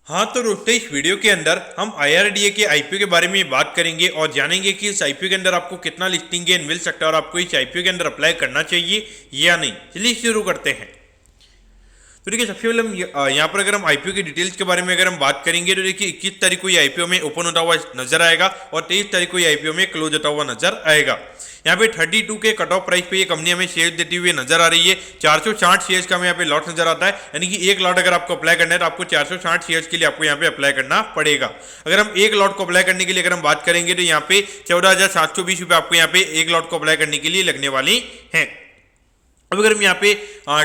हाँ तो दोस्तों इस वीडियो के अंदर हम IRDA के आईपीओ के बारे में बात करेंगे और जानेंगे कि इस आईपीओ के अंदर आपको कितना लिस्टिंग गेन मिल सकता है और आपको इस आईपीओ के अंदर अप्लाई करना चाहिए या नहीं। चलिए शुरू करते हैं। तो देखिए सबसे पहले हम यहाँ पर अगर हम आईपीओ की डिटेल्स के बारे में अगर हम बात करेंगे तो देखिए 21 तारीख को ये आईपीओ में ओपन होता हुआ नजर आएगा और 23 तारीख को ये आईपीओ में क्लोज होता हुआ नजर आएगा। यहाँ पे 32 के कट ऑफ प्राइस पे ये कंपनी हमें शेयर देती हुई नजर आ रही है। 460 शेयर्स का हमें यहाँ पे लॉट नजर आता है, यानी कि एक लॉट अगर आपको अप्लाई करना है तो आपको 460 शेयर्स के लिए आपको यहाँ पे अप्लाई करना पड़ेगा। अगर हम एक लॉट को अप्लाई करने के लिए अगर हम बात करेंगे तो यहाँ पे 14,720 रुपये आपको यहाँ पे एक लॉट को अप्लाई करने के लिए लगने वाली है। अब अगर हम यहाँ पे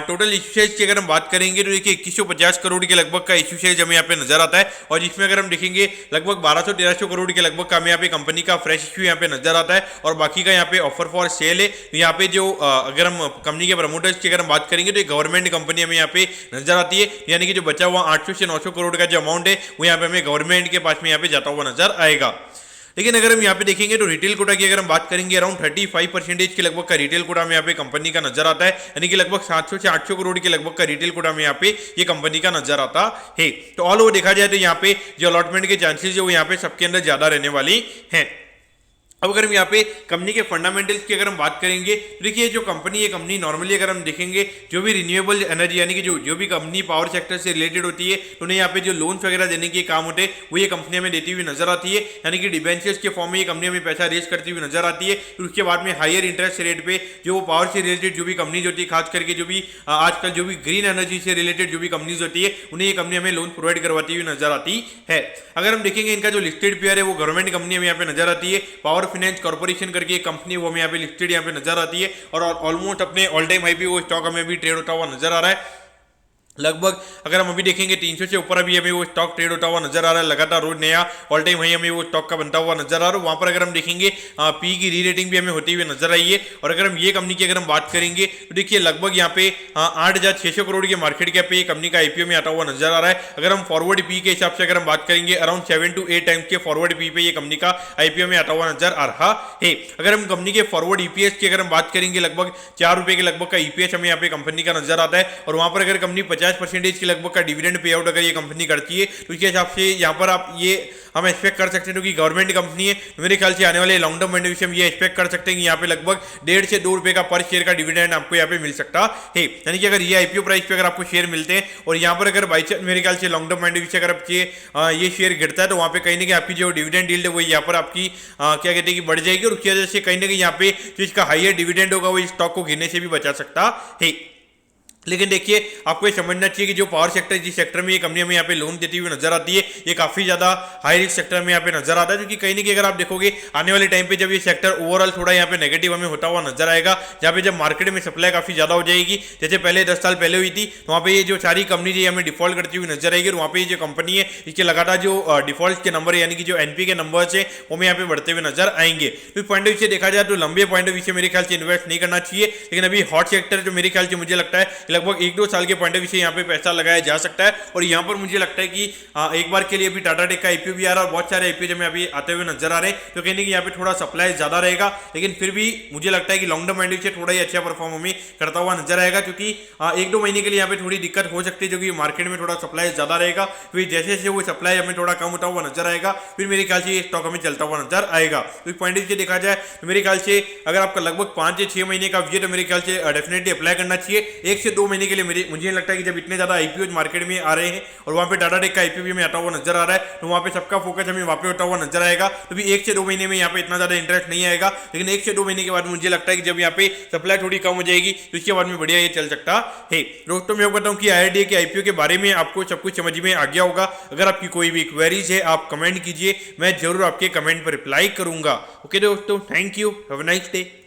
टोटल इश्यू शेयर्स की अगर हम बात करेंगे तो देखिए 2150 करोड़ के लगभग का इश्यू शेयर्स हमें यहाँ पे नजर आता है और जिसमें अगर हम देखेंगे लगभग 1200-1300 करोड़ के लगभग का हमें यहाँ पे कंपनी का फ्रेश इश्यू यहाँ पे नजर आता है और बाकी का यहाँ पे ऑफर फॉर सेल है। यहाँ पे जो अगर हम कंपनी के प्रमोटर्स की अगर हम बात करेंगे तो गवर्नमेंट कंपनी हमें यहाँ पे नजर आती है, यानी कि जो बचा हुआ 800 से 900 करोड़ का जो अमाउंट है वो यहाँ पे हमें गवर्नमेंट के पास में यहाँ पे जाता हुआ नजर आएगा। लेकिन अगर हम यहाँ पे देखेंगे तो रिटेल कोटा की अगर हम बात करेंगे अराउंड 35% के लगभग का रिटेल कोटा में यहाँ पे कंपनी का नजर आता है, यानी कि लगभग 700 से 800 करोड़ के लगभग का रिटेल कोटा में यहाँ पे ये कंपनी का नजर आता है। तो ऑल ओवर देखा जाए तो यहाँ पे जो अलॉटमेंट के चांसेस है वो यहाँ पे सबके अंदर ज्यादा रहने वाली है। अब अगर हम यहाँ पे कंपनी के फंडामेंटल्स की अगर हम बात करेंगे तो देखिए जो कंपनी है कंपनी नॉर्मली अगर हम देखेंगे जो भी रिन्यूएबल एनर्जी यानी कि जो भी कंपनी पावर सेक्टर से रिलेटेड होती है तो उन्हें यहाँ पे जो लोन्स वगैरह देने के काम होते हैं वो ये कंपनी हमें देती हुई नजर आती है, यानी कि डिबेंचर्स के फॉर्म में ये कंपनी हमें पैसा रेज करती हुई नजर आती है। तो उसके बाद में हायर इंटरेस्ट रेट पे जो पावर से रिलेटेड जो भी कंपनीज होती है, खास करके जो भी आजकल जो भी ग्रीन एनर्जी से रिलेटेड जो भी कंपनीज होती है उन्हें ये कंपनी हमें लोन प्रोवाइड करवाती हुई नजर आती है। अगर हम देखेंगे इनका जो लिस्टेड पेयर है वो गवर्नमेंट कंपनी हमें यहाँ पे नजर आती है, पावर फाइनेंस कॉर्पोरेशन करके एक कंपनी वो हमें यहाँ पे लिस्टेड यहाँ पे नजर आती है और ऑलमोस्ट अपने ऑल टाइम हाई पे वो स्टॉक हमें भी ट्रेड होता हुआ नजर आ रहा है। लगभग अगर हम अभी देखेंगे 300 से ऊपर अभी हमें वो स्टॉक ट्रेड होता हुआ नजर आ रहा है, लगातार रोज नया ऑल टाइम हाई हमें वो स्टॉक का बनता हुआ नजर आ रहा है। वहां पर अगर हम देखेंगे पी की री रेटिंग भी हमें होती हुई नजर आई है। और अगर हम ये कंपनी की अगर हम बात करेंगे तो देखिए लगभग यहाँ पे 8,600 करोड़ के मार्केट कैप पे कंपनी का आईपीओ में आता हुआ नजर आ रहा है। अगर हम फॉरवर्ड पी के हिसाब से अगर हम बात करेंगे अराउंड 7 to 8 टाइम्स के फॉरवर्ड पी पे ये कंपनी का आईपीओ में आता हुआ नजर आ रहा है। अगर हम कंपनी के फॉरवर्ड ईपीएस की अगर हम बात करेंगे लगभग 4 रुपए के लगभग का ईपीएस हमें यहाँ पे कंपनी का नजर आता है और वहां पर अगर कंपनी 50% के का डिविडेंड पे आउट अगर ये कंपनी करती है तो इसके हिसाब से यहाँ पर आप ये हम एक्सपेक्ट कर सकते हैं क्योंकि गवर्नमेंट कंपनी है तो मेरे ख्याल से आने वाले लॉन्ग टर्म में हम ये एक्सपेक्ट कर सकते हैं कि यहाँ पे लगभग 1.5 से 2 रुपए का पर शेयर का डिविडेंड आपको यहाँ पे मिल सकता है। यानी कि अगर ये आईपीओ प्राइस पे अगर आपको शेयर मिलते हैं और यहाँ पर अगर बाई चांस मेरे ख्याल से लॉन्ग टर्म में अगर आप ये शेयर गिरता है तो वहाँ पे कहीं ना कहीं आपकी जो डिविडेंड यील्ड है वो यहाँ पर आपकी क्या कहते हैं कि बढ़ जाएगी और उसकी वजह से कहीं ना कहीं यहाँ पे जो इसका हाइयर डिविडेंड होगा वो इस स्टॉक को गिरने से भी बचा सकता है। लेकिन देखिए आपको ये समझना चाहिए कि जो पावर सेक्टर जिस सेक्टर में ये कंपनी हमें यहाँ पे लोन देती हुई नजर आती है ये काफी ज्यादा हाई रिस्क सेक्टर में यहाँ पे नजर आता है, क्योंकि कहीं ना कहीं अगर आप देखोगे आने वाले टाइम पे जब ये सेक्टर ओवरऑल थोड़ा यहाँ पे नेगेटिव हमें होता हुआ नजर आएगा, जहाँ पे जब मार्केट में सप्लाई काफी ज्यादा हो जाएगी जैसे पहले 10 साल पहले हुई थी तो वहाँ पे ये जो सारी कंपनी जो हमें डिफॉल्ट करती हुई नजर आएगी और वहाँ पे जो कंपनी है इसके लगातार जो डिफॉल्ट के नंबर यानी कि जो एनपी के नंबर है वो हमें यहाँ पे बढ़ते हुए नजर आएंगे। तो पॉइंट ऑफ व्यू से देखा जाए तो लंबे पॉइंट ऑफ व्यू से मेरे ख्याल से इन्वेस्ट नहीं करना चाहिए, लेकिन अभी हॉट सेक्टर जो मेरे ख्याल से मुझे लगता है लगभग 1-2 साल पॉइंट ऑफ व्यू से यहाँ पे पैसा लगाया जा सकता है। और यहाँ पर मुझे लगता है कि एक बार के लिए अभी टाटा टेक का आईपीओ भी आ रहा है और बहुत सारे आईपीओ में अभी आते हुए नजर आ रहे हैं, तो कहने कि यहाँ पे थोड़ा सप्लाई ज्यादा रहेगा, लेकिन फिर भी मुझे लगता है कि long term point of view से थोड़ा ही अच्छा परफॉर्म हमें करता हुआ नजर आएगा, क्योंकि 1-2 महीने के लिए यहाँ पे थोड़ी दिक्कत हो सकती है क्योंकि मार्केट में थोड़ा सप्लाई ज्यादा रहेगा। फिर जैसे जैसे वो सप्लाई हमें थोड़ा कम होता हुआ नजर आएगा फिर मेरे ख्याल से ये स्टॉक हमें चलता हुआ नजर आएगा। तो इस पॉइंट ऑफ व्यू से देखा जाए तो मेरे ख्याल से अगर आपका लगभग 5 से 6 महीने का व्यू तो मेरे ख्याल से डेफिनेटली अप्लाई करना चाहिए। 1 से 2 महीने के लिए मुझे लगता है कि जब इतने ज्यादा आईपीओ मार्केट में आ रहे हैं और वहां पे टाटा टेक का आईपीओ भी में आता हुआ नजर आ रहा है तो वहां पे सबका फोकस हमें वहां पे होता हुआ नजर आएगा। तो भी 1 से 2 महीने में यहाँ पे इतना ज्यादा इंटरेस्ट नहीं आएगा, लेकिन 1 से 2 महीने के बाद मुझे लगता है कि जब यहाँ पे सप्लाई थोड़ी कम हो जाएगी तो इसके बाद में बढ़िया ये चल सकता है। दोस्तों मैं बताऊं कि IRDA के आईपीओ के बारे में आपको सब कुछ समझ में आ गया होगा। अगर आपकी कोई भी क्वेरीज है आप कमेंट कीजिए, मैं जरूर आपके कमेंट पर रिप्लाई करूंगा। ओके दोस्तों, thank you, have a nice day.